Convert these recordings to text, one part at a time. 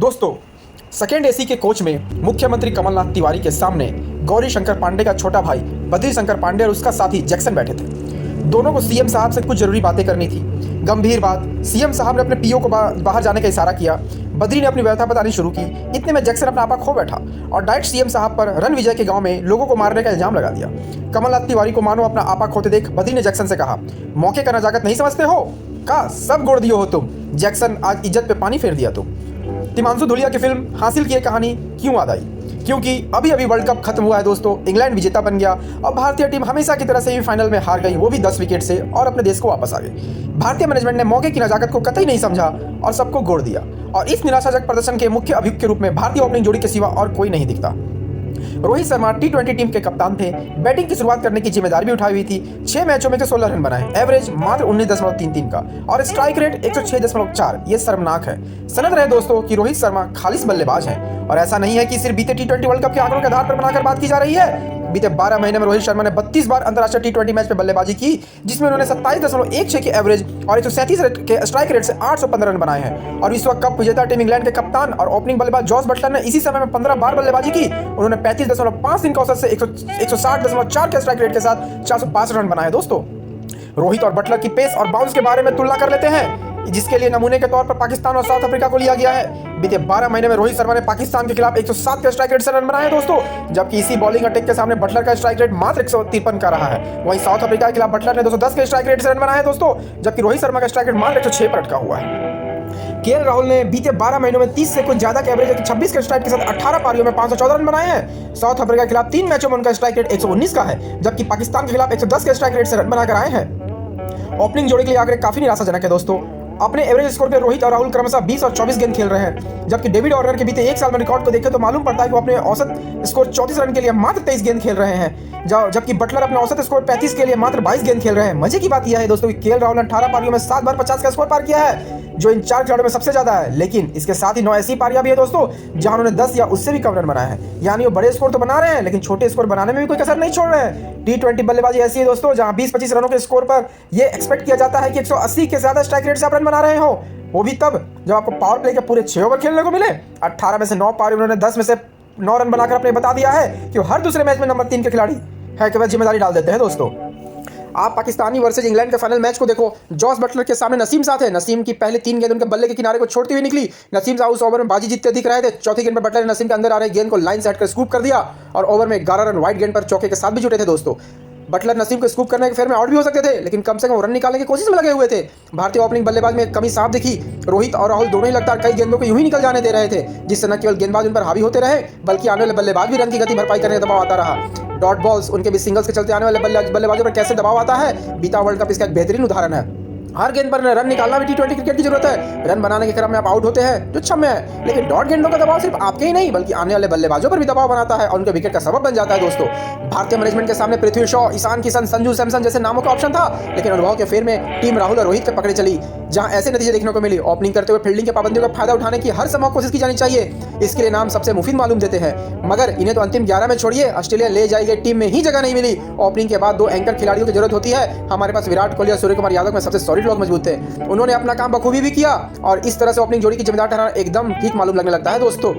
दोस्तों, second AC के coach में मुख्यमंत्री कमलनाथ तिवारी के सामने गौरी शंकर पांडे का छोटा भाई बद्री शंकर पांडे और उसका साथी जैक्सन बैठे थे। दोनों को सीएम साहब से कुछ जरूरी बातें करनी थी। गंभीर बात। सीएम साहब ने अपने पीओ को बाहर जाने का इशारा किया। बद्री ने अपनी व्यथा बतानी शुरू की। इतने में जैक्सन अपना आपा खो बैठा और डायरेक्ट सीएम साहब पर रन विजय के गांव में लोगों को मारने का इल्जाम लगा दिया। कमलनाथ तिवारी को मानो अपना आपा खोते देख बद्री ने जैक्सन से कहा, मौके का नजाकत नहीं समझते हो? का सब गोड़ दियो हो तुम। जैक्सन, आज इज्जत पे पानी फेर दिया तुम। तिमांशु धूलिया की फिल्म हासिल की कहानी क्यों याद आई? क्योंकि अभी अभी वर्ल्ड कप खत्म हुआ है दोस्तों। इंग्लैंड विजेता बन गया और भारतीय टीम हमेशा की तरह सेमीफाइनल में हार गई, वो भी 10 विकेट से, और अपने देश को वापस आ गई। भारतीय मैनेजमेंट ने मौके की नजाकत को कतई नहीं समझा और सबको गोड़ दिया। और इस निराशाजनक प्रदर्शन के मुख्य अभियुक्त के रूप में भारतीय ओपनिंग जोड़ी के सिवा और कोई नहीं दिखता। रोहित शर्मा T20 टीम के कप्तान थे। बैटिंग की शुरुआत करने की जिम्मेदारी भी उठाई हुई थी। 6 मैचों में 16 रन बनाए, एवरेज मात्र 19.33 का और स्ट्राइक रेट 106.4। ये शर्मनाक है। सनद रहे दोस्तों कि रोहित शर्मा खालिस बल्लेबाज हैं और ऐसा नहीं है कि सिर्फ बीते T20 वर्ल्ड कप के आंकड़ों के आधार पर बनाकर बात की जा रही है। बीते 12 महीने में रोहित शर्मा ने 32 बार अंतरराष्ट्रीय T20 मैच में बल्लेबाजी की, जिसमें उन्होंने 27.16 की एवरेज और 137 के स्ट्राइक रेट से 815 रन बनाए हैं। और विश्व कप विजेता टीम इंग्लैंड के कप्तान और ओपनिंग बल्लेबाज जॉस बटलर ने इसी समय में 15 बार बल्लेबाजी की। उन्होंने 35.5 दिन के औसत से 160.4 के स्ट्राइक रेट के साथ 462 रन बनाए। दोस्तों, रोहित और बटलर की पेस और बाउंस के बारे में तुलना कर लेते हैं, जिसके लिए नमूने के तौर पर पाकिस्तान और साउथ अफ्रीका को लिया गया है। बीते 12 महीने में रोहित शर्मा ने पाकिस्तान के खिलाफ 107 के स्ट्राइक रेट से रन बनाए दोस्तों, जबकि इसी बॉलिंग अटैक के सामने बटलर का स्ट्राइक रेट मात्र 153 का रहा है। वहीं साउथ अफ्रीका के खिलाफ बटलर ने 210 के स्ट्राइक रेट से रन बनाए दोस्तों, जबकि रोहित शर्मा का स्ट्राइक रेट मात्र 106 पर अटका हुआ है। केएल राहुल ने बीते 12 महीनों में 30 से कुछ ज्यादा के एवरेज 26 के स्ट्राइक के साथ 18 पारियों में 514 रन बनाए हैं। साउथ अफ्रीका के खिलाफ 3 मैचों में उनका स्ट्राइक रेट 119 का है, जबकि पाकिस्तान के खिलाफ 110 के स्ट्राइक रेट से रन बनाकर आए हैं। ओपनिंग जोड़ी के लिए आंकड़े काफी निराशाजनक है दोस्तों। अपने एवरेज स्कोर पे रोहित और राहुल क्रमशः 20 और 24 गेंद खेल रहे हैं, जबकि डेविड वार्नर के बीते एक साल में रिकॉर्ड को देखें तो मालूम पड़ता है कि वो अपने औसत स्कोर 34 रन के लिए मात्र 23 गेंद खेल रहे हैं, जबकि बटलर अपने औसत स्कोर 35 के लिए मात्र 22 गेंद खेल रहे हैं। मजे की बात यह है दोस्तों कि केएल राहुल ने 18 पारियों में 7 बार 50 का स्कोर पार किया है, जो इन 4 खिलाड़ियों में सबसे ज्यादा है। लेकिन इसके साथ ही 9 ऐसी पारियां भी है दोस्तों जहां उन्होंने 10 या उससे भी कम रन बनाए हैं। यानी वो बड़े स्कोर तो बना रहे हैं, लेकिन छोटे स्कोर बनाने में भी कोई कसर नहीं छोड़ रहे हैं। T20 बल्लेबाजी ऐसी है दोस्तों जहां 20-25 रनों के स्कोर पर यह एक्सपेक्ट किया जाता है कि 180 के ज्यादा स्ट्राइक रेट से आप रन बना रहे हो, वो भी तब जब आपको पावर प्ले के पूरे 6 ओवर खेलने को मिले। 18 में से 9 पारी उन्होंने 10 में से 9 रन बनाकर अपने बता दिया है कि वो हर दूसरे मैच में नंबर 3 के खिलाड़ी है कि वह जिम्मेदारी डाल देते हैं दोस्तों। आप पाकिस्तानी वर्सेज इंग्लैंड के फाइनल मैच को देखो। जॉस बटलर के सामने नसीम साथ है। नसीम की पहले 3 गेंद उनके बल्ले के किनारे को छोड़ती हुई निकली। नसीम साहब उस ओवर में बाजी जीतते दिख रहे थे। चौथी गेंद पर बटलर ने नसीम के अंदर आ रहे गेंद को लाइन से हटकर स्कूप कर दिया और ओवर में 11 रन वाइड गेंद पर चौके के साथ भी जुटे थे दोस्तों। बटलर नसीम को स्कूप करने के फेर में आउट भी हो सकते थे, लेकिन कम से कम रन निकालने की कोशिश में लगे हुए थे। भारतीय ओपनिंग बल्लेबाज में एक कमी साफ दिखी। रोहित और राहुल दोनों ही लगातार कई गेंदों को यूं ही निकल जाने दे रहे थे, जिससे न केवल गेंदबाज उन पर हावी होते रहे, बल्कि आने वाले बल्लेबाज भी रन की गति भरपाई करने का दबाव आता रहा। डॉट बॉल्स, उनके भी सिंगल्स के चलते आने वाले बल्लेबाजों पर कैसे दबाव आता है, बीता वर्ल्ड कप इसका एक बेहतरीन उदाहरण है। हर गेंद पर रन निकालना भी T20 क्रिकेट की जरूरत है। रन बनाने के क्रम में आप आउट होते हैं जो क्षम्य है, लेकिन डॉट गेंदों का दबाव सिर्फ आपके ही नहीं बल्कि आने वाले बल्लेबाजों पर भी दबाव बनाता है और उनके विकेट का सबब बन जाता है दोस्तों। भारतीय मैनेजमेंट के सामने पृथ्वी शॉ, ईशान किशन, संजू सैमसन जैसे नामों का ऑप्शन था, लेकिन अनुभव के फेर में टीम राहुल और रोहित के पकड़े चली, जहां ऐसे नतीजे देखने को मिली। ओपनिंग करते हुए फील्डिंग के पाबंदियों का फायदा उठाने की हर संभव कोशिश की जानी चाहिए। इसके लिए नाम सबसे मुफीद मालूम देते हैं, मगर इन्हें तो अंतिम 11 में छोड़िए, ऑस्ट्रेलिया ले जाई गई टीम में ही जगह नहीं मिली। ओपनिंग के बाद 2 एंकर खिलाड़ियों की जरूरत होती है। हमारे पास विराट कोहली और सूर्य कुमार यादव में सबसे सॉलिड लोग मजबूत थे। उन्होंने अपना काम बखूबी भी किया और इस तरह से ओपनिंग जोड़ी की जिम्मेदार ठहराना एकदम ठीक मालूम लगने लगता है दोस्तों।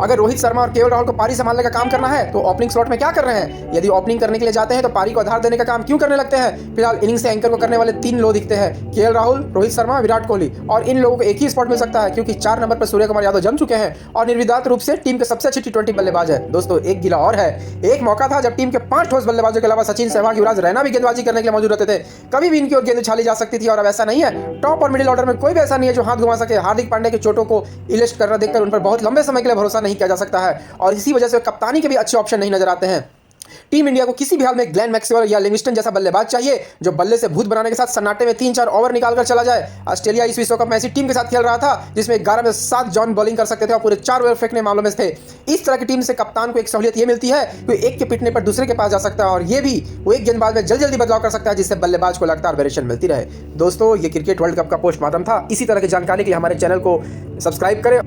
अगर रोहित शर्मा और केएल राहुल को पारी संभालने का काम करना है तो ओपनिंग स्लॉट में क्या कर रहे हैं? यदि ओपनिंग करने के लिए जाते हैं तो पारी को आधार देने का काम क्यों करने लगते हैं? फिलहाल इनिंग से एंकर को करने वाले 3 लोग दिखते हैं, केएल राहुल, रोहित शर्मा, विराट कोहली, और इन लोगों को एक ही स्पॉट मिल सकता है क्योंकि 4 नंबर पर सूर्य कुमार यादव जम चुके हैं और निर्विवाद रूप से टीम के सबसे अच्छे T20 बल्लेबाज है। दोस्तों, एक गिला और है। एक मौका था जब टीम के 5 ठोस बल्लेबाजों के अलावा सचिन, सहवाग, युवराज, रैना भी गेंदबाजी करने के लिए मौजूद रहते थे। कभी भी इनकी ओर गेंद उछाली जा सकती थी और अब ऐसा नहीं है। टॉप और मिडिल ऑर्डर में कोई भी ऐसा नहीं है जो हाथ घुमा सके। हार्दिक पांड्या की चोटों को इलिस्ट करना देखकर उन पर बहुत लंबे समय के लिए भरोसा नहीं किया जा सकता है और इसी वजह से कप्तानी के भी अच्छे ऑप्शन नहीं नजर आते हैं। टीम इंडिया को किसी भी हाल में ग्लेन मैक्सवेल या लिविंगस्टन जैसा बल्लेबाज चाहिए जो बल्ले से भूत बनाने के साथ सन्नाटे में 3-4 ओवर निकालकर चला जाए। ऑस्ट्रेलिया इस विश्व कप में ऐसी टीम के साथ खेल रहा था जिसमें 11 में 7 जॉन बॉलिंग कर सकते थे और पूरे 4 ओवर फेंकने मामलों में थे। इस तरह की टीम से कप्तान को एक सहूलियत ये मिलती है कि एक के पिटने पर दूसरे के पास जा सकता है और ये भी वो एक गेंदबाज में जल्दी बदलाव कर सकता है जिससे बल्लेबाज को लगातार वेरिएशन मिलती रहे। दोस्तों, ये क्रिकेट वर्ल्ड कप का पोस्टमार्टम था। इसी तरह की जानकारी के लिए हमारे चैनल को सब्सक्राइब करें।